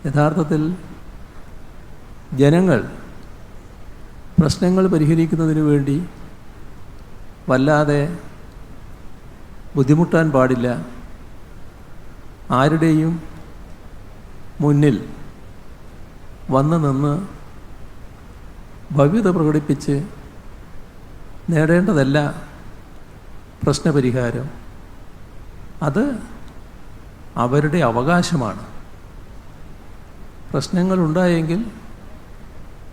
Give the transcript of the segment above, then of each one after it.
യഥാർത്ഥത്തിൽ ജനങ്ങൾ പ്രശ്നങ്ങൾ പരിഹരിക്കുന്നതിന് വേണ്ടി വല്ലാതെ ബുദ്ധിമുട്ടാൻ പാടില്ല. ആരുടെയും മുന്നിൽ വന്ന് നിന്ന് ഭവ്യത പ്രകടിപ്പിച്ച് നേടേണ്ടതല്ല പ്രശ്നപരിഹാരം. അത് അവരുടെ അവകാശമാണ്. പ്രശ്നങ്ങളുണ്ടായെങ്കിൽ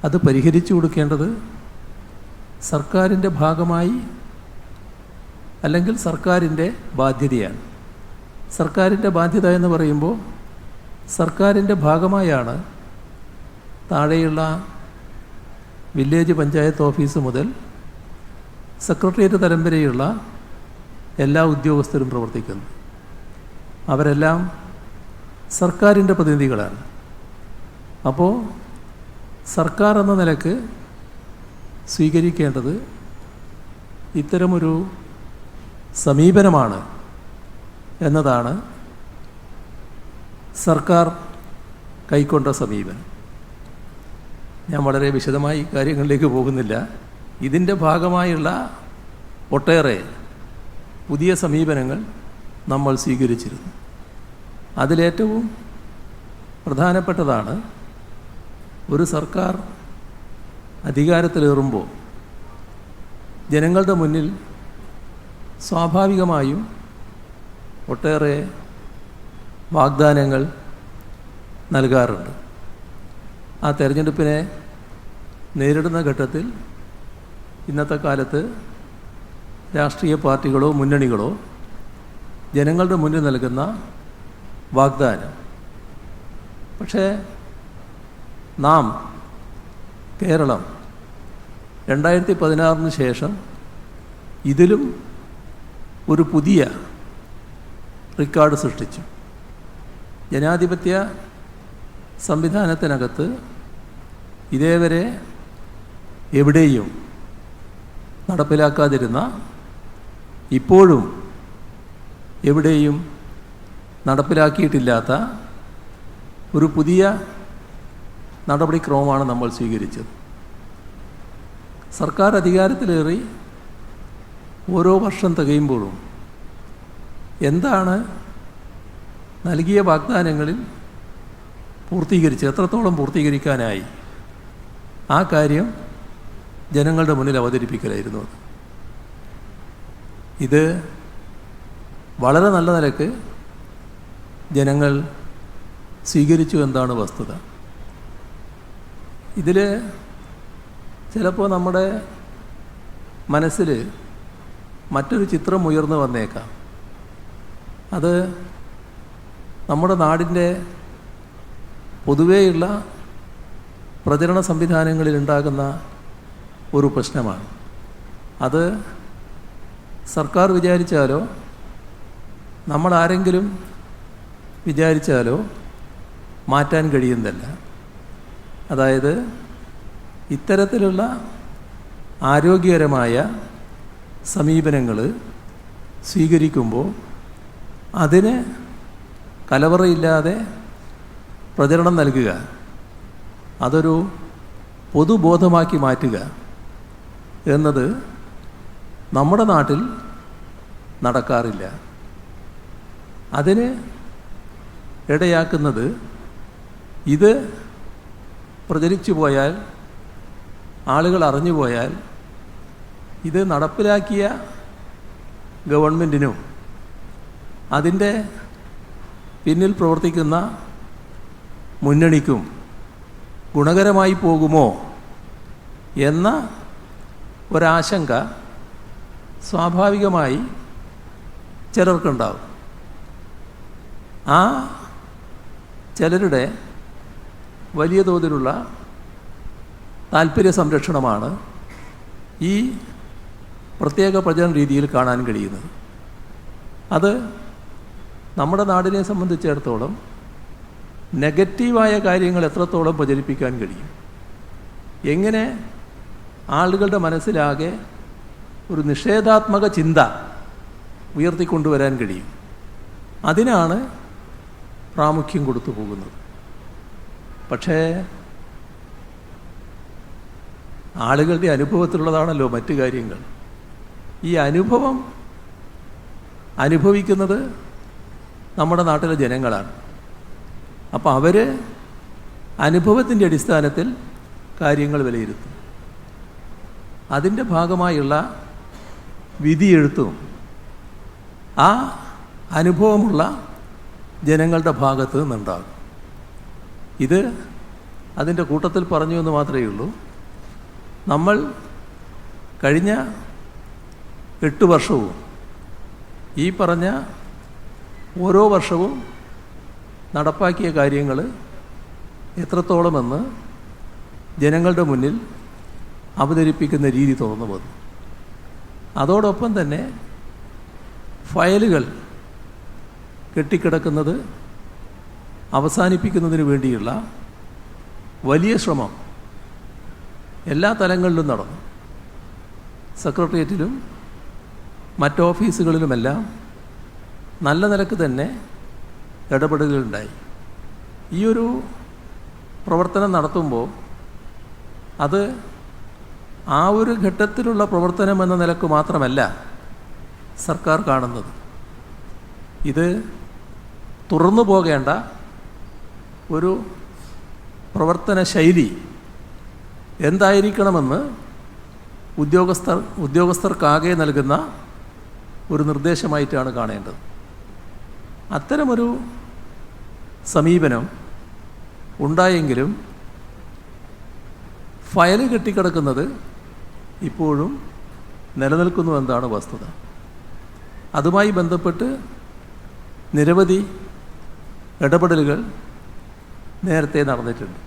അത് പരിഹരിച്ചു കൊടുക്കേണ്ടത് സർക്കാരിൻ്റെ ഭാഗമായി അല്ലെങ്കിൽ സർക്കാരിൻ്റെ ബാധ്യതയാണ്. സർക്കാരിൻ്റെ ബാധ്യത എന്ന് പറയുമ്പോൾ സർക്കാരിൻ്റെ ഭാഗമായാണ് താഴെയുള്ള വില്ലേജ് പഞ്ചായത്ത് ഓഫീസ് മുതൽ സെക്രട്ടേറിയറ്റ് തലം വരെയുള്ള എല്ലാ ഉദ്യോഗസ്ഥരും പ്രവർത്തിക്കുന്നു. അവരെല്ലാം സർക്കാരിൻ്റെ പ്രതിനിധികളാണ്. അപ്പോൾ സർക്കാർ എന്ന നിലക്ക് സ്വീകരിക്കേണ്ടത് ഇത്തരമൊരു സമീപനമാണ് എന്നതാണ് സർക്കാർ കൈക്കൊണ്ട സമീപനം. ഞാൻ വളരെ വിശദമായി കാര്യങ്ങളിലേക്ക് പോകുന്നില്ല. ഇതിൻ്റെ ഭാഗമായുള്ള ഒട്ടേറെ പുതിയ സമീപനങ്ങൾ നമ്മൾ സ്വീകരിച്ചിരുന്നു. അതിലേറ്റവും പ്രധാനപ്പെട്ടതാണ് ഒരു സർക്കാർ അധികാരത്തിലേറുമ്പോൾ ജനങ്ങളുടെ മുന്നിൽ സ്വാഭാവികമായും ഒട്ടേറെ വാഗ്ദാനങ്ങൾ നൽകാറുണ്ട്. ആ തെരഞ്ഞെടുപ്പിനെ നേരിടുന്ന ഘട്ടത്തിൽ ഇന്നത്തെ കാലത്ത് രാഷ്ട്രീയ പാർട്ടികളോ മുന്നണികളോ ജനങ്ങളുടെ മുന്നിൽ നൽകുന്ന വാഗ്ദാനം. പക്ഷേ നാം കേരളം 2016 ശേഷം ഇതിലും ഒരു പുതിയ റെക്കോർഡ് സൃഷ്ടിച്ചു. ജനാധിപത്യ സംവിധാനത്തിനകത്ത് ഇതേവരെ എവിടെയും നടപ്പിലാക്കാതിരുന്ന, ഇപ്പോഴും എവിടെയും നടപ്പിലാക്കിയിട്ടില്ലാത്ത ഒരു പുതിയ നടപടിക്രമമാണ് നമ്മൾ സ്വീകരിച്ചത്. സർക്കാർ അധികാരത്തിലേറി ഓരോ വർഷം തികയുമ്പോഴും എന്താണ് നൽകിയ വാഗ്ദാനങ്ങളിൽ പൂർത്തീകരിച്ച് എത്രത്തോളം പൂർത്തീകരിക്കാനായി, ആ കാര്യം ജനങ്ങളുടെ മുന്നിൽ അവതരിപ്പിക്കലായിരുന്നു. ഇത് വളരെ നല്ല നിലക്ക് ജനങ്ങൾ സ്വീകരിച്ചു എന്നതാണ് വസ്തുത. ഇതിൽ ചിലപ്പോൾ നമ്മുടെ മനസ്സിൽ മറ്റൊരു ചിത്രം ഉയർന്നു വന്നേക്കാം. അത് നമ്മുടെ നാടിൻ്റെ പൊതുവേയുള്ള പ്രചരണ സംവിധാനങ്ങളിൽ ഉണ്ടാകുന്ന ഒരു പ്രശ്നമാണ്. അത് സർക്കാർ വിചാരിച്ചാലോ നമ്മളാരെങ്കിലും വിചാരിച്ചാലോ മാറ്റാൻ കഴിയുന്നതല്ല. അതായത് ഇത്തരത്തിലുള്ള ആരോഗ്യകരമായ സമീപനങ്ങൾ സ്വീകരിക്കുമ്പോൾ അതിന് കലവറയില്ലാതെ പ്രചരണം നൽകുക, അതൊരു പൊതുബോധമാക്കി മാറ്റുക എന്നത് നമ്മുടെ നാട്ടിൽ നടക്കാറില്ല. അതിന് ഇടയാക്കുന്നത് ഇത് പ്രചരിച്ചു പോയാൽ, ആളുകൾ അറിഞ്ഞു പോയാൽ, ഇത് നടപ്പിലാക്കിയ ഗവൺമെൻറ്റിനും അതിൻ്റെ പിന്നിൽ പ്രവർത്തിക്കുന്ന മുന്നണിക്കും ഗുണകരമായി പോകുമോ എന്ന ഒരാശങ്ക സ്വാഭാവികമായി ചിലർക്കുണ്ടാവും. ആ ചിലരുടെ വലിയ തോതിലുള്ള താല്പര്യ സംരക്ഷണമാണ് ഈ പ്രത്യേക പ്രചരണ രീതിയിൽ കാണാൻ കഴിയുന്നത്. അത് നമ്മുടെ നാടിനെ സംബന്ധിച്ചിടത്തോളം നെഗറ്റീവായ കാര്യങ്ങൾ എത്രത്തോളം പ്രചരിപ്പിക്കാൻ കഴിയും, എങ്ങനെ ആളുകളുടെ മനസ്സിലാകെ ഒരു നിഷേധാത്മക ചിന്ത ഉയർത്തിക്കൊണ്ടുവരാൻ കഴിയും, അതിനാണ് പ്രാമുഖ്യം കൊടുത്തു പോകുന്നത്. പക്ഷേ ആളുകളുടെ അനുഭവത്തിലുള്ളതാണല്ലോ മറ്റു കാര്യങ്ങൾ. ഈ അനുഭവം അനുഭവിക്കുന്നത് നമ്മുടെ നാട്ടിലെ ജനങ്ങളാണ്. അപ്പോൾ അവർ അനുഭവത്തിൻ്റെ അടിസ്ഥാനത്തിൽ കാര്യങ്ങൾ വിലയിരുത്തും. അതിൻ്റെ ഭാഗമായുള്ള വിധിയെഴുത്തും ആ അനുഭവമുള്ള ജനങ്ങളുടെ ഭാഗത്ത് നിന്നുണ്ടാകും. ഇത് അതിൻ്റെ കൂട്ടത്തിൽ പറഞ്ഞു എന്ന് മാത്രമേ ഉള്ളൂ. നമ്മൾ കഴിഞ്ഞ 8 വർഷവും ഈ പറഞ്ഞ ഓരോ വർഷവും നടപ്പാക്കിയ കാര്യങ്ങൾ എത്രത്തോളമെന്ന് ജനങ്ങളുടെ മുന്നിൽ അവതരിപ്പിക്കുന്ന രീതി തുറന്നു വന്നു. അതോടൊപ്പം തന്നെ ഫയലുകൾ കെട്ടിക്കിടക്കുന്നത് അവസാനിപ്പിക്കുന്നതിന് വേണ്ടിയുള്ള വലിയ ശ്രമം എല്ലാ തലങ്ങളിലും നടന്നു. സെക്രട്ടേറിയറ്റിലും മറ്റോഫീസുകളിലുമെല്ലാം നല്ല നിലക്ക് തന്നെ ഇടപെടലുകളുണ്ടായി. ഈയൊരു പ്രവർത്തനം നടത്തുമ്പോൾ അത് ആ ഒരു ഘട്ടത്തിലുള്ള പ്രവർത്തനം എന്ന നിലക്ക് മാത്രമല്ല സർക്കാർ കാണുന്നത്. ഇത് തുറന്നു പോകേണ്ട ഒരു പ്രവർത്തന ശൈലി എന്തായിരിക്കണമെന്ന് ഉദ്യോഗസ്ഥർക്കാകെ നൽകുന്ന ഒരു നിർദ്ദേശമായിട്ടാണ് കാണേണ്ടത്. അത്തരമൊരു സമീപനം ഉണ്ടായെങ്കിലും ഫയൽ കെട്ടിക്കിടക്കുന്നത് ഇപ്പോഴും നിലനിൽക്കുന്നുവെന്നാണ് വസ്തുത. അതുമായി ബന്ധപ്പെട്ട് നിരവധി ഇടപെടലുകൾ നേരത്തെ നടന്നിട്ടുണ്ട്.